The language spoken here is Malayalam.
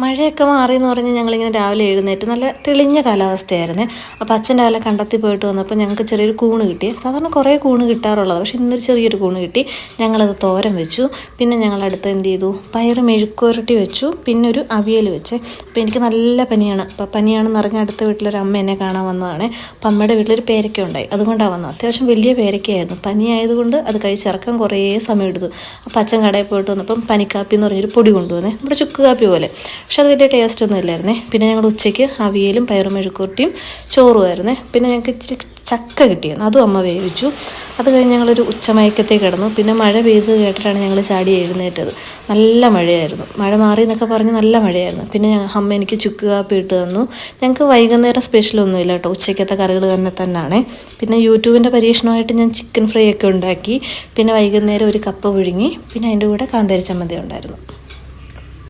മഴയൊക്കെ മാറിയെന്ന് പറഞ്ഞ് ഞങ്ങളിങ്ങനെ രാവിലെ എഴുന്നേറ്റ് നല്ല തെളിഞ്ഞ കാലാവസ്ഥയായിരുന്നു. അപ്പോൾ അച്ഛൻ രാവിലെ കണ്ടെത്തി പോയിട്ട് വന്നപ്പോൾ ഞങ്ങൾക്ക് ചെറിയൊരു കൂണ് കിട്ടി. സാധാരണ കുറേ കൂണ് കിട്ടാറുള്ളത്, പക്ഷേ ഇന്നൊരു ചെറിയൊരു കൂണ് കിട്ടി. ഞങ്ങളത് തോരൻ വെച്ചു. പിന്നെ ഞങ്ങളടുത്ത് എന്ത് ചെയ്തു, പയറ് മെഴുക്കുവരട്ടി വെച്ചു. പിന്നെ ഒരു അവിയൽ വെച്ച്. അപ്പോൾ എനിക്ക് നല്ല പനിയാണ്. അപ്പോൾ പനിയാണെന്ന് അറിഞ്ഞ അടുത്ത വീട്ടിലൊരു അമ്മ എന്നെ കാണാൻ വന്നതാണ്. അപ്പം അമ്മയുടെ വീട്ടിലൊരു പേരയ്ക്ക ഉണ്ടായി, അതുകൊണ്ടാണ് വന്നത്. അത്യാവശ്യം വലിയ പേരയ്ക്കയായിരുന്നു. പനിയായതുകൊണ്ട് അത് കഴിച്ചിറക്കാൻ കുറേ സമയം എടുത്തു. അപ്പോൾ അച്ഛൻ കടയിൽ പോയിട്ട് വന്നപ്പം പനിക്കാപ്പി എന്ന് പറഞ്ഞൊരു പൊടി കൊണ്ടുവന്നേ, നമ്മുടെ ചുക്ക് കാപ്പി പോലെ. പക്ഷെ അത് വലിയ ടേസ്റ്റൊന്നും ഇല്ലായിരുന്നേ. പിന്നെ ഞങ്ങൾ ഉച്ചയ്ക്ക് അവിയലും പയറും മെഴുക്കുവരട്ടിയും ചോറുമായിരുന്നേ. പിന്നെ ഞങ്ങൾക്ക് ഇച്ചിരി ചക്ക കിട്ടിയിരുന്നു, അതും അമ്മ വേവിച്ചു. അത് കഴിഞ്ഞ് ഞങ്ങളൊരു ഉച്ചമയക്കത്തേക്ക് കിടന്നു. പിന്നെ മഴ പെയ്ത് കേട്ടിട്ടാണ് ഞങ്ങൾ ചാടി എഴുന്നേറ്റത്. നല്ല മഴയായിരുന്നു. മഴ മാറി എന്നൊക്കെ പറഞ്ഞ് നല്ല മഴയായിരുന്നു. പിന്നെ അമ്മ എനിക്ക് ചുക്ക് കാപ്പി ഇട്ട് തന്നു. ഞങ്ങൾക്ക് വൈകുന്നേരം സ്പെഷ്യലൊന്നുമില്ല കേട്ടോ, ഉച്ചയ്ക്കത്തെ കറികൾ തന്നെയാണേ. പിന്നെ യൂട്യൂബിൻ്റെ പരീക്ഷണമായിട്ട് ഞാൻ ചിക്കൻ ഫ്രൈ ഒക്കെ ഉണ്ടാക്കി. പിന്നെ വൈകുന്നേരം ഒരു കപ്പ പുഴുങ്ങി. പിന്നെ അതിൻ്റെ കൂടെ കാന്താരി ചമ്മന്തി ഉണ്ടായിരുന്നു.